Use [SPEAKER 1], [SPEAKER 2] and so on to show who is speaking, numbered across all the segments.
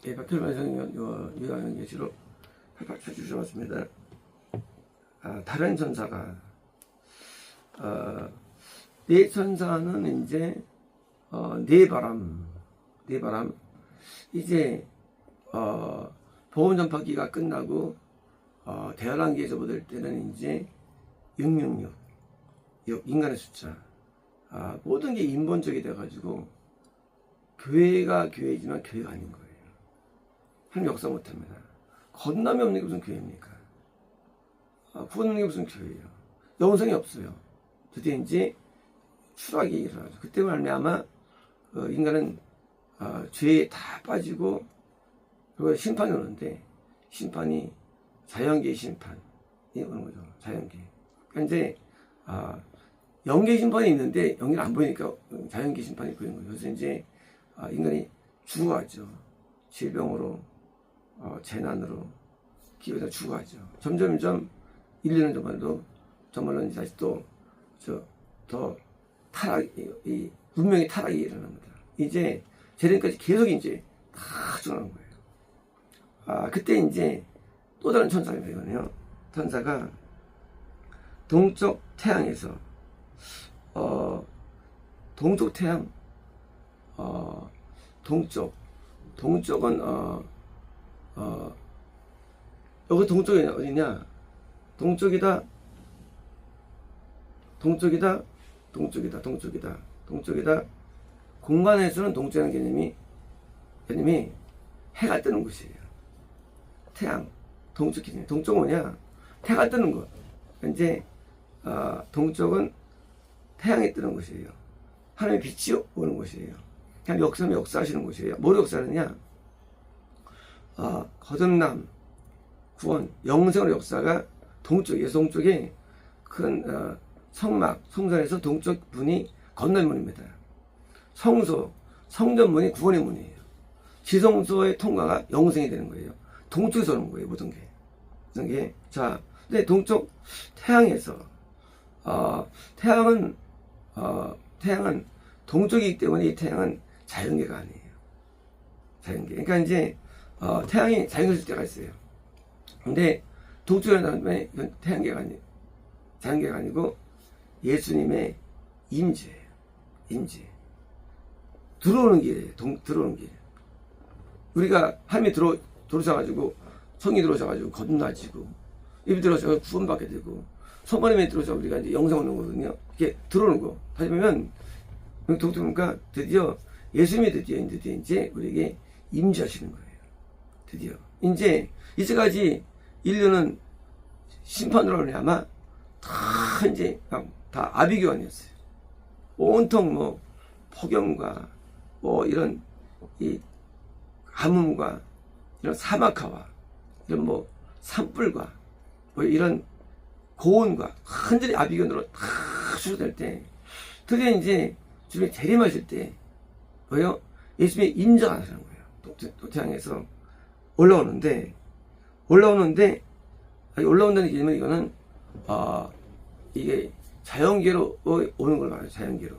[SPEAKER 1] 예, 박철만 요한의 계시록 88주 주셨습니다. 다른 천사가 네 천사는 이제 네 바람 이제 복음 전파기가 끝나고 대열한기에 접어들 때는 이제 666 인간의 숫자 모든 게 인본적이 돼가지고 교회가 교회지만 교회가 아닌 거예요. 하나님 역사 못합니다. 건남이 없는 게 무슨 교회입니까? 구원 없는 게 무슨 교회예요? 영성이 없어요. 드디어 이제 추락이 일어나죠. 그때 말미암아 인간은 죄에 다 빠지고 그리고 심판이 오는데 심판이 자연계의 심판이 오는 거죠. 자연계. 그러니까 이제 영계 심판이 있는데 영계는 안 보이니까 자연계 심판이 보이는 거죠. 그래서 이제 인간이 죽어가죠. 질병으로 재난으로 기회가 죽어가죠. 점점점 인류는 정말로 이제 다시 또 더 이 문명의 타락이 일어납니다. 이제 재림까지 계속 이제 다 죽어나는 거예요. 그때 이제 또 다른 천사가 되거든요. 천사가 동쪽 태양에서 동쪽 태양 동쪽은 여기 동쪽이 어디냐? 동쪽이다. 공간에서는 동쪽이라는 개념이 해가 뜨는 곳이에요. 태양, 동쪽 기준이. 동쪽은 뭐냐? 해가 뜨는 것. 이제 동쪽은 태양이 뜨는 곳이에요. 하나님의 빛이 오는 곳이에요. 그냥 역사하시는 곳이에요. 뭐로 역사하느냐? 거듭남, 구원, 영생의 역사가 동쪽에 큰 성전에서 동쪽 문이 건널 문입니다. 성전문이 구원의 문이에요. 지성소의 통과가 영생이 되는 거예요. 동쪽에서 오는 거예요, 모든 게. 자, 근데 동쪽 태양에서, 태양은 동쪽이기 때문에 이 태양은 자연계가 아니에요. 자연계. 그러니까 이제, 태양이 자연계 있을 때가 있어요. 근데 동쪽에 나오면 이건 자연계가 아니고 예수님의 임재예요. 임재. 들어오는 길이에요. 들어오는 길. 우리가 하나님이 들어오셔가지고 성이 들어오셔가지고 거듭나지고 입이 들어오셔서 구원받게 되고 성만님이 들어오셔서 우리가 이제 영생 얻는 거거든요. 이렇게 들어오는 거. 다시 보면 동쪽이니까 드디어 예수님이 드디어 이제 우리에게 임재하시는 거예요. 드디어 이제 이제까지 인류는 심판으로 말미암아 다 이제 다 아비규환이었어요. 온통 폭염과 이런 이 가뭄과 이런 사막화와 이런 산불과 이런 고온과 완전히 아비규환으로 다 수술될 때 드디어 이제 주님이 재림하실 때 예수님의 임재가 나타나는 거예요. 태양에서 올라온다는 개념은 이거는 이게 자연계로 오는 걸 말해요. 자연계로.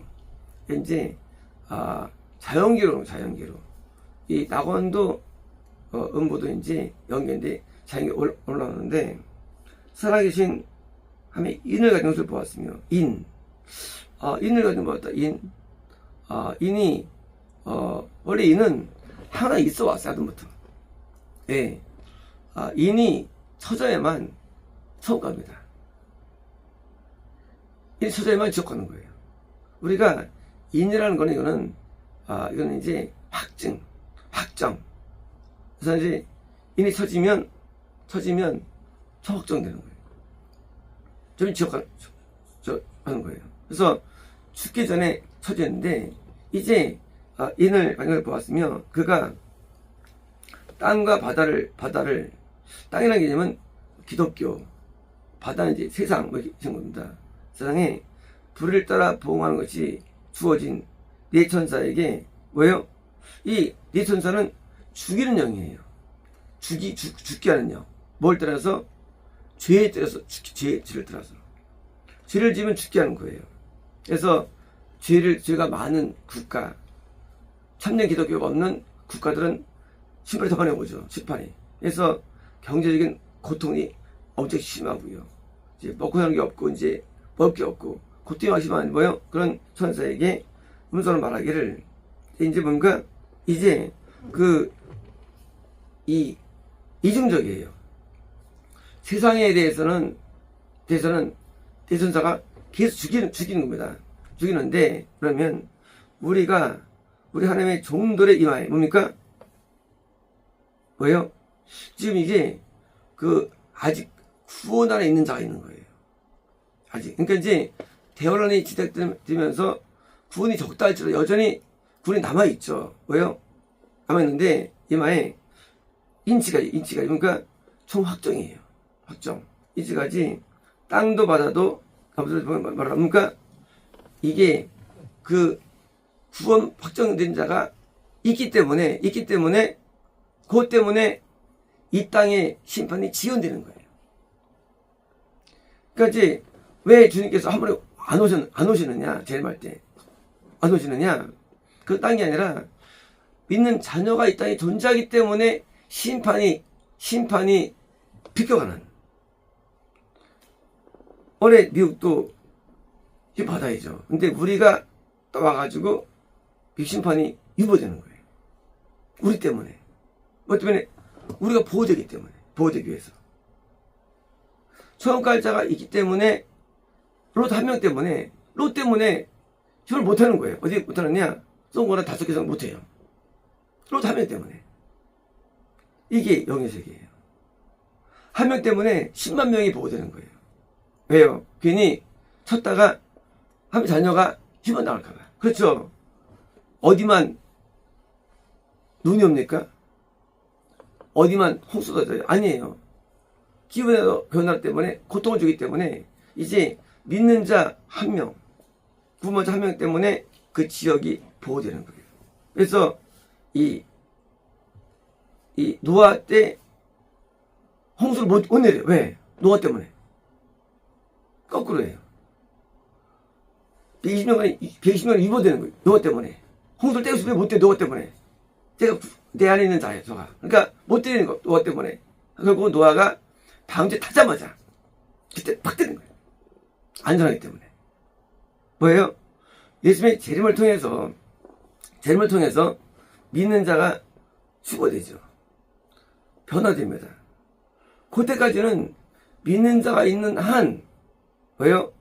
[SPEAKER 1] 이제 자연계로 이 낙원도 음보도 이제 연계인데 자연계 올라오는데 살아계신 하면 인을 가진 것을 보았으며 인을 가진 것 같다. 인이 원래 인은 항상 있어 왔어요. 아동부터. 예. 인이 처져야만 성갑니다. 인이 처져야만 지옥가는 거예요. 우리가 인이라는 거는 이거는 이제 확정. 그래서 이제 인이 처지면 처확정되는 거예요. 좀 지옥가는 거예요. 그래서 죽기 전에 처졌는데 이제 인을 방향을 보았으며 그가 땅과 바다를 땅이라는 개념은 기독교, 바다는 이제 세상 이런 겁니다. 세상에 불을 따라 보응하는 것이 주어진 네 천사에게 왜요? 이 네 천사는 죽이는 영이에요. 죽게 하는 영. 뭘 따라서? 죄에 따라서 죄를 따라서. 죄를 지으면 죽게 하는 거예요. 그래서 죄가 많은 국가, 참된 기독교가 없는 국가들은 심판이 덮어내오죠. 심판이. 그래서 경제적인 고통이 엄청 심하고요. 이제 먹고 사는 게 없고 이제 먹을 게 없고 고통이 막 심한 뭐요? 그런 천사에게 음성을 말하기를 이제 뭔가 이제 이중적이에요. 세상에 대해서는 대천사가 계속 죽이는 겁니다. 죽이는데 그러면 우리 하나님의 종들의 이마에 뭡니까? 뭐예요? 지금 이제 아직 구원 안에 있는 자가 있는 거예요. 아직. 그러니까 이제 대환란이 시작되면서 구원이 적다 할지라도 여전히 구원이 남아있죠. 뭐예요? 남아있는데 이마에 인치까지 그러니까 총 확정이에요. 확정. 인치까지 땅도 바다도 그러니까 이게 구원 확정된 자가 있기 때문에 그것 때문에 이 땅의 심판이 지연되는 거예요. 그러니까 이제 왜 주님께서 한 번에 안 오시느냐, 재림할 때 안 오시느냐? 그 땅이 아니라 믿는 자녀가 이 땅에 존재하기 때문에 심판이 비껴가는. 올해 미국도 받아야죠. 근데 우리가 또 와가지고 이 심판이 유보되는 거예요. 우리 때문에. 뭐 때문에? 우리가 보호되기 때문에. 보호되기 위해서. 처음갈자가 있기 때문에 롯 한 명 때문에 힘을 못하는 거예요. 어디 못하느냐? 쏜거나 5개 이상 못해요. 롯 한 명 때문에. 이게 영의 세계예요. 한 명 때문에 10만 명이 보호되는 거예요. 왜요? 괜히 쳤다가 한 자녀가 힘을 나갈까봐. 그렇죠? 어디만 눈이 옵니까? 어디만 홍수가 져요? 아니에요. 기후의 변화 때문에 고통을 주기 때문에 이제 믿는 자 한 명, 구원자 한 명 때문에 그 지역이 보호되는 거예요. 그래서 이 노아 때 홍수를 못 내려요. 왜? 노아 때문에. 거꾸로예요. 120년간 유보되는 거예요. 노아 때문에. 홍수를 떼고 싶으면 못 떼요. 노아 때문에. 내 안에 있는 자예요. 저가. 그러니까 못 때리는 거. 노아 때문에. 결국은 노아가 방주에 타자마자 그때 팍 때리는 거예요. 안전하기 때문에. 뭐예요? 예수님의 재림을 통해서 믿는 자가 추구되죠. 변화됩니다. 그때까지는 믿는 자가 있는 한 왜요?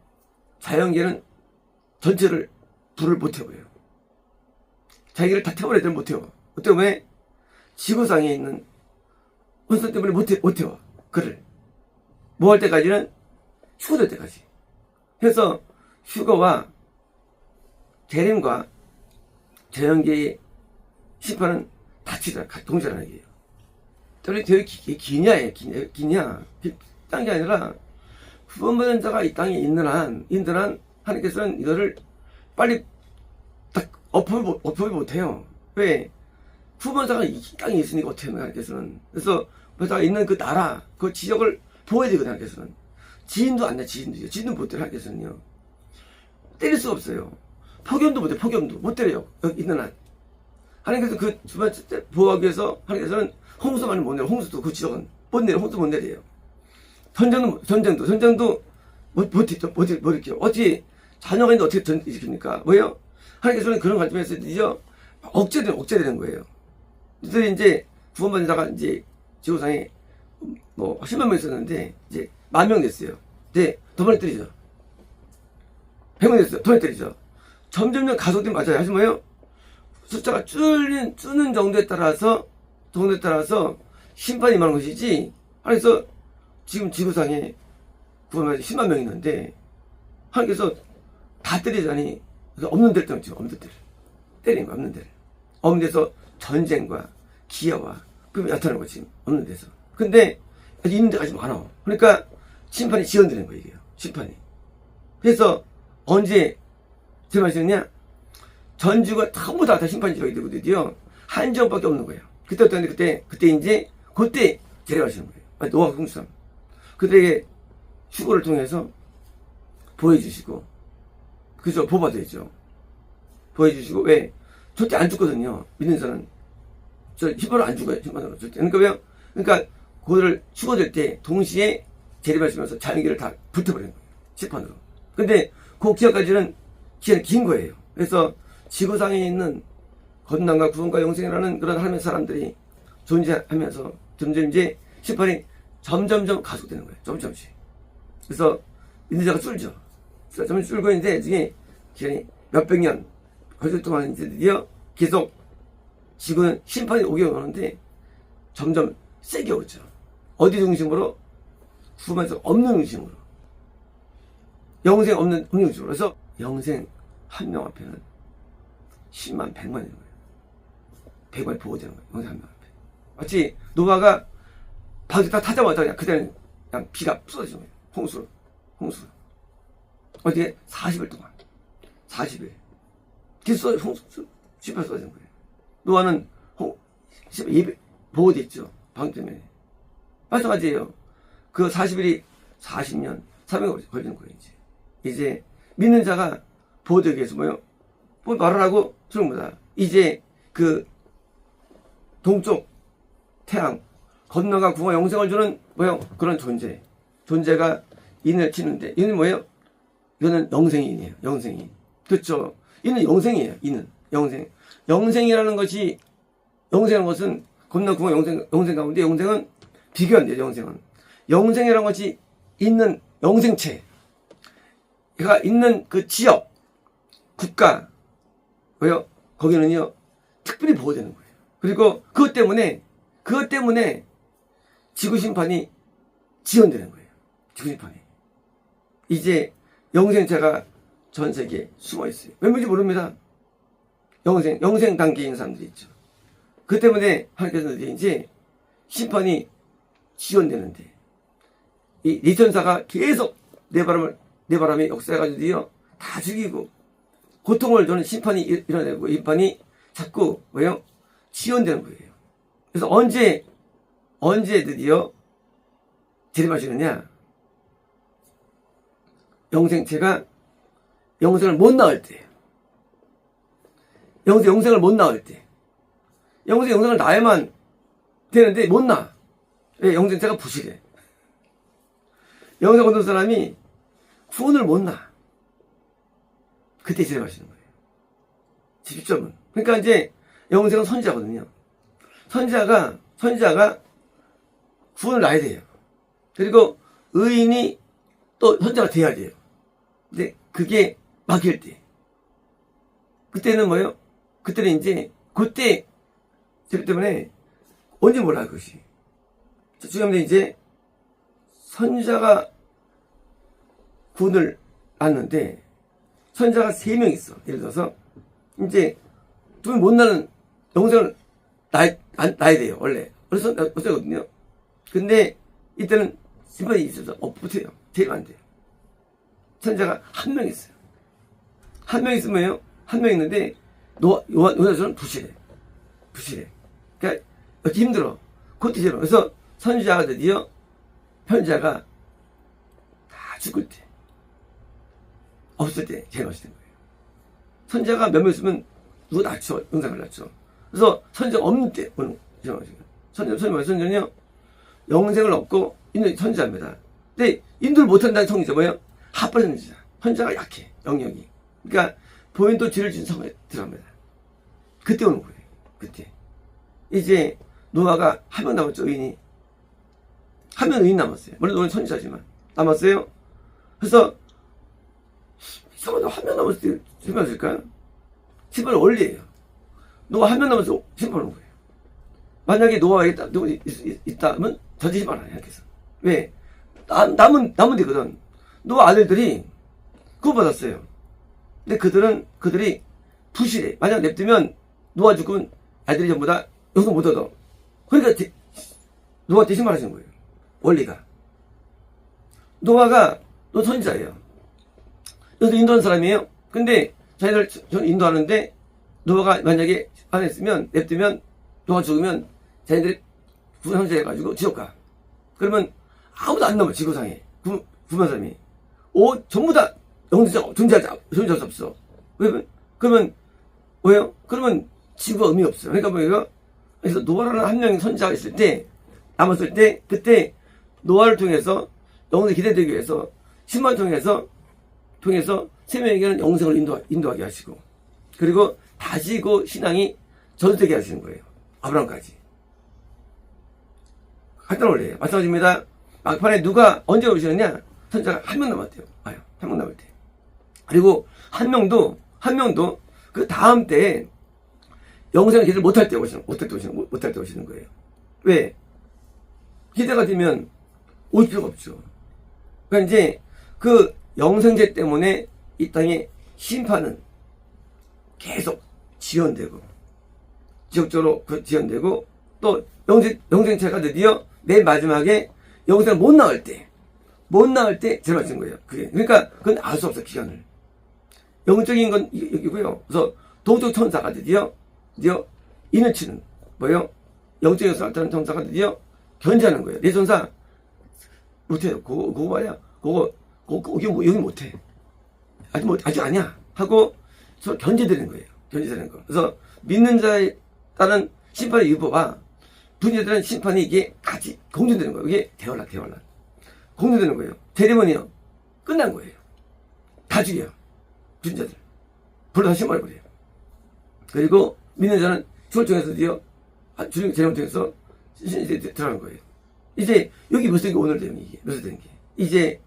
[SPEAKER 1] 자연계는 전체를 불을 못 태워요. 자기를 다 태워야 되면 못 태워. 그 때문에 지구상에 있는 원성 때문에 못 태워. 그를 뭐 할 때까지는 휴거될 때까지. 그래서 휴거와 재림과 자연계의 심판은 같이 동시라는 얘기예요. 되게 기냐? 딴 게 아니라 구원받은 자가 이 땅에 있는 한 하나님께서는 이거를 빨리 딱 엎어보지 못해요. 왜? 구원자가 이 땅에 있으니까 어떻게 해요, 하나님께서는. 그래서 자가 있는 그 나라, 그 지역을 보호해야 되거든요, 하나님께서는. 지인도 안 돼, 지인도 못 때려, 하나님께서는요. 때릴 수가 없어요. 폭염도 못 해, 폭염도. 못 때려요, 여기 있는 한. 하나님께서 그 주변 보호하기 위해서 하나님께서는 홍수만을 못 내려. 홍수도 그 지역은 못 내려. 홍수 못 내려요. 전쟁도 못 일으켜요. 어떻게 자녀가 있는데 어떻게 일으킵니까? 뭐예요? 하나님께서는 그런 관점에서 드디어 억제되는 거예요. 그래서 이제 구원받은 자가 이제 지구상에 뭐 10만 명 있었는데 이제 10,000명 됐어요. 근데 더 많이 때리죠. 100명 됐어요. 더 많이 때리죠. 점점 가속이 맞아요. 하지만 뭐예요? 숫자가 줄는 정도에 따라서 심판이 임하는 것이지. 그래서 지금 지구상에 구원받은 10만 명 있는데 하나님께서 다 때리자니 없는 데를 때문에 지금 없는 데를 때리는 거 없는 데를. 없는 데서 전쟁과 기아와 그게 나타나는 거지. 없는 데서. 근데 있는 데가 아직 많아. 그러니까 심판이 지연되는 거예요. 이게요. 심판이. 그래서 언제 제 말씀이냐? 전주가 전부 다 심판이 지어야 되거든요. 한 지역밖에 없는 거예요. 그때 재림하시는 거예요. 노아 홍수상. 그들에게 휴거를 통해서 보여주시고, 그죠? 보호받아야죠. 보여주시고, 왜? 절대 안 죽거든요. 믿는 자는. 심판으로 안 죽어요. 심판으로. 그러니까 왜요? 그러니까 그거를 죽어들 때 동시에 재림하시면서 자연계를 다 불태버리는 거예요. 심판으로. 근데 그 기간까지는 기간이 긴 거예요. 그래서 지구상에 있는 건강과 구원과 영생이라는 그런 하나님의 사람들이 존재하면서 점점 이제 심판이 점점점 가속되는 거예요. 점점씩. 그래서 인자가 줄죠. 점점 줄고 있는데 이게 기간이 몇백 년 거짓 동안 이제 드디어 계속 지구는 심판이 오게 오는데 점점 세게 오죠. 어디 중심으로? 구원에서 없는 중심으로. 영생 없는 중심으로. 그래서 영생 한 명 앞에는 10만 100만이 되는 거예요. 100만이 보호되는 거예요. 영생 한 명 앞에. 마치 노아가 바위 딱 타자마자 그냥 그대로 그냥 비가 쏟아지는 거예요. 홍수로. 어디에 40일 동안. 40일. 계속 홍수, 심판 쏟아지는 거예요. 노아는 보호돼 있죠. 방 때문에. 마찬가지예요. 그 40일이 40년, 300년 걸리는 거예요, 이제 믿는 자가 보호되기 위해서 뭐요? 뭐 말을 하고 주는 거다. 이제 그 동쪽 태양, 건너가 구원 영생을 주는 뭐요? 그런 존재가 인을 치는데, 이는 뭐예요? 이거는 영생인이에요. 영생인. 그렇죠. 이는 영생이에요. 이는 영생. 영생이라는 것이, 영생이라는 것은 건너 구원 영생 가운데 영생은 비교 안 돼요. 영생이라는 것이 있는 영생체가 있는 그 지역, 국가, 왜요? 거기는요 특별히 보호되는 거예요. 그리고 그것 때문에 지구 심판이 지연되는 거예요. 지구 심판이. 이제 영생체가 전 세계에 숨어 있어요. 왠지 모릅니다. 영생 단계에 있는 사람들이 있죠. 그 때문에 하나님께서 이제 심판이 지연되는데, 이 리천사가 계속 내 바람에 역사해가지고 다 죽이고 고통을 주는 심판이 일어나고, 심판이 자꾸 뭐예요? 지연되는 거예요. 그래서 언제 드디어 재림하시느냐? 영생체가 영생을 못 나올 때. 영생을 못 나올 때. 영생을 낳아야만 되는데 못 나. 왜? 영생체가 부실해. 영생 얻는 사람이 구원을 못 나. 그때 재림하시는 거예요. 집점은. 그러니까 이제 영생은 선지자거든요. 선지자가 구원을 낳아야 돼요. 그리고 의인이 또 선지자가 돼야 돼요. 근데 그게 막힐 때. 그때는 뭐예요? 그때는 이제 그때 재림 때문에 언제 몰라요, 그것이. 중요한 이제 선지자가 구원을 낳는데, 선지자가 3명 있어. 예를 들어서 이제 두 명 못 나는 영생을 낳아야 돼요. 원래 어쩌거든요. 근데 이때는 심판이 있어서 못해요. 제일 안 돼요. 선지자가 한 명 있어요. 한 명 있으면요, 한 명 있는데 요나서는 부실해. 그러니까 힘들어. 그것도 힘들어. 그래서 선지자가 드디어 편지자가 다 죽을 때, 없을 때 제일 맛있는 거예요. 선지자가 몇 명 있으면 누가 낳죠. 영생을 낳죠. 그래서 선지자가 없는 때 오는 선지자는요 영생을 얻고 있는 선지자입니다. 근데 인도를 못한다는 선지자 뭐예요? 합발 선지자. 선지자가 약해. 영역이. 그러니까 본인도 죄를 지은 성에 들어갑니다. 그때 오는 거예요. 그때 이제 노아가 한 명 남았죠. 의인이 한 명 의인 남았어요. 물론 노아는 선지자지만 남았어요. 그래서 이상하다. 한 명 남았을 때 심판했을까요? 심판은 원리예요. 노아 한 명 남아서 심판하는 거예요. 만약에 노아가 있다면 저지 심판 안 해요. 그래서 왜? 남은 되거든. 노아 아들들이 그거 받았어요. 근데 그들이 부실해. 만약 냅두면 노아 죽으면 아들이 전부 다 영생 못 얻어. 그러니까 노아한테 심판하시는 거예요. 원리가. 노아가 선지자예요. 여기서 인도하는 사람이에요. 근데 저는 인도하는데 노아가 만약에 안 했으면 냅두면 노아 죽으면 자기들이 구원해가지고 지옥 가. 그러면 아무도 안 남아. 지구상에 구원 사람이. 전부 다 존재할 수 없어. 왜? 그러면 왜요? 그러면 지구가 의미 없어요. 그러니까 뭐예요? 그래서 노아라는 한 명의 선지자가 있을 때, 남았을 때, 그때 노아를 통해서 영생에 기대되기 위해서 신만 통해서 세 명에게는 영생을 인도하게 하시고, 그리고 다시 그 신앙이 전되게 하시는 거예요. 아브라함까지. 같은 원리예요. 마찬가지입니다. 막판에 누가 언제 오시느냐? 선지자가 한 명 남았대요. 한 명 남을 때. 그리고 한 명도 그 다음 때에 영생을 기대를 못할 때 오시는 거예요. 왜? 기대가 되면 올 필요가 없죠. 그러니까 이제 그 영생제 때문에 이 땅의 심판은 계속 지연되고, 지역적으로 지연되고, 또 영생체가 드디어 맨 마지막에 영생을 못 나올 때 제일 맞은 거예요. 그러니까 그건 알 수 없어, 기간을. 영적인 건 이고요. 그래서 동쪽 천사가 드디어 인을 치는 뭐예요? 영적인 것을 나타내는 천사가 드디어 견제하는 거예요. 내 천사 못해요. 그거 말이야. 여기 못해. 아직 아니야. 하고 서로 견제되는 거예요. 견제되는 거. 그래서 믿는 자에 따른 심판의 유보와 분자들은 심판이 이게 같이 공존되는 거예요. 이게 대환란. 공존되는 거예요. 대리머니요. 끝난 거예요. 다 죽여. 분자들. 불러 다 심어버려요. 그리고 믿는 자는 죽을 통해서 드디어 주님 재림을 통해서 이제 들어가는 거예요. 이제 여기 몇 세기 오늘 되는 게 몇 세 되는 게 이제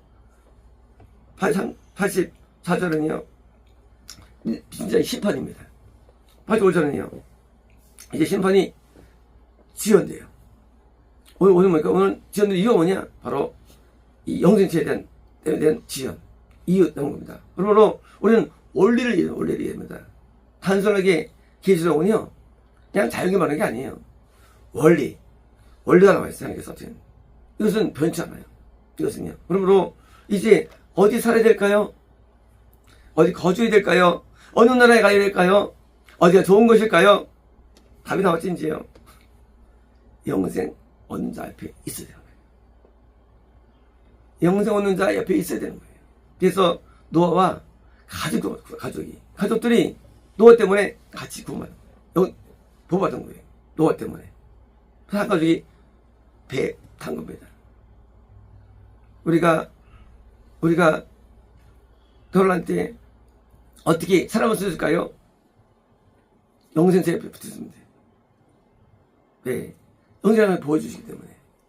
[SPEAKER 1] 84절은요 진짜 심판입니다. 85절은요 이제 심판이 지연돼요. 오늘 뭐니까 오늘 지연된 이유가 뭐냐? 바로 이 영생체에 대한 지연 이유 나온 겁니다. 그러므로 우리는 원리를 이해합니다. 단순하게 계시록은요 그냥 자연히 말하는 게 아니에요. 원리가 나와 있어요. 이것은 변치 않아요. 이것은요. 그러므로 이제 어디 살아야 될까요? 어디 거주해야 될까요? 어느 나라에 가야 될까요? 어디가 좋은 것일까요? 답이 나왔지 이제요. 영생 얻는 자 옆에 있어야 되는 거예요. 영생 얻는 자 옆에 있어야 되는 거예요. 그래서 노아와 가족들이 노아 때문에 같이 보호받은 거예요. 노아 때문에. 한 가족이 배에 탄 겁니다. 우리가 결혼할 때 어떻게 사람을 쓰실까요? 영생체 옆에 붙였습니다. 네. 영생을 보여주시기 때문에.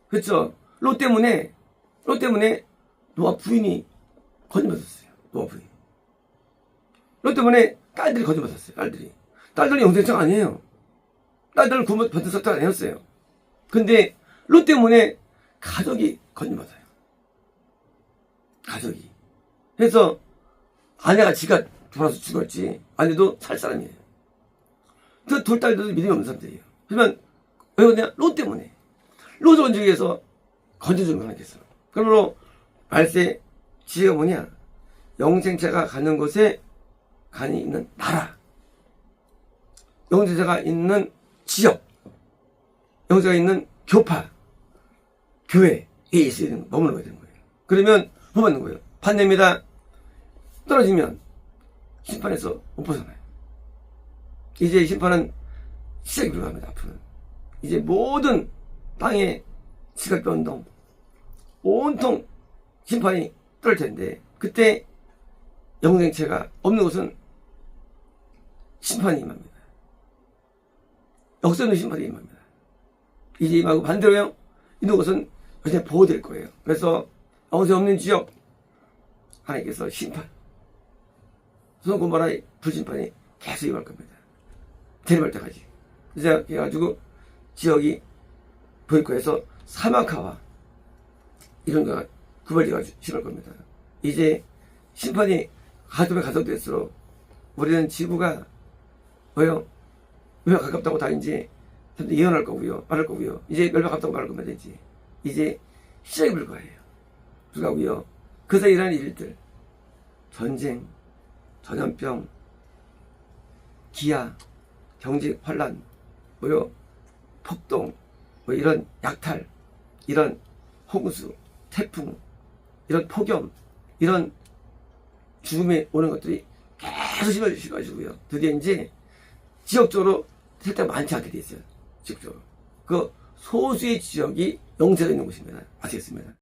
[SPEAKER 1] 그렇죠? 롯 때문에 노아 부인이 거짓말했어요. 노아 부인. 롯 때문에 딸들이 거짓말했어요. 딸들이 영생체가 아니에요. 딸들은 구원 받은 사람 아니었어요. 근데 롯 때문에 가족이 거짓말해요. 가족이. 그래서 아내가 지가 돌아서 죽었지. 아내도 살 사람이에요. 그 둘 딸들도 믿음이 없는 사람들이에요. 하지만 왜 그러냐? 롯 때문에. 롯을 건지기 위해서 건져주는 거 하나겠어. 그러므로 말세 지혜가 뭐냐? 영생체가 가는 곳에 간이 있는 나라. 영생체가 있는 지역. 영생체가 있는 교파. 교회에 있어야 되는 거, 머물러야 되는 거예요. 그러면 뭐 받는 거예요? 판례입니다. 떨어지면 심판에서 못 벗어나요. 이제 심판은 시작이 불가합니다. 앞으로는. 이제 모든 땅의 지각변동 온통 심판이 떨어질 텐데 그때 영생체가 없는 곳은 심판이 임합니다. 역사 없는 심판이 임합니다. 이제 임하고 반대로요. 있는 곳은 여전히 보호될 거예요. 그래서 영생 없는 지역 하나님께서 심판 소돔 고모라의 불심판이 계속 임할 겁니다. 재림할 때까지. 그래가지고 지역이 보일거에서 사막화와 이런 거가 구별되어 심할 겁니다. 이제 심판이 가속될수록 우리는 지구가 뭐요? 멸망 가깝다고 다 이제 예언할 거고요. 말할 거고요. 이제 멸망 가깝다고 말할 겁니다. 이제 시작이 불가하고요. 그 사이에 일어나는 일들 전쟁, 전염병, 기아, 경제 환란, 뭐요? 폭동, 뭐 이런 약탈, 이런 홍수, 태풍, 이런 폭염, 이런 죽음에 오는 것들이 계속 심해지셔가지고요. 드디어 이제 지역적으로 살짝 많지 않게 돼 있어요. 지역적으로. 그 소수의 지역이 영세가 있는 곳입니다. 아시겠습니다.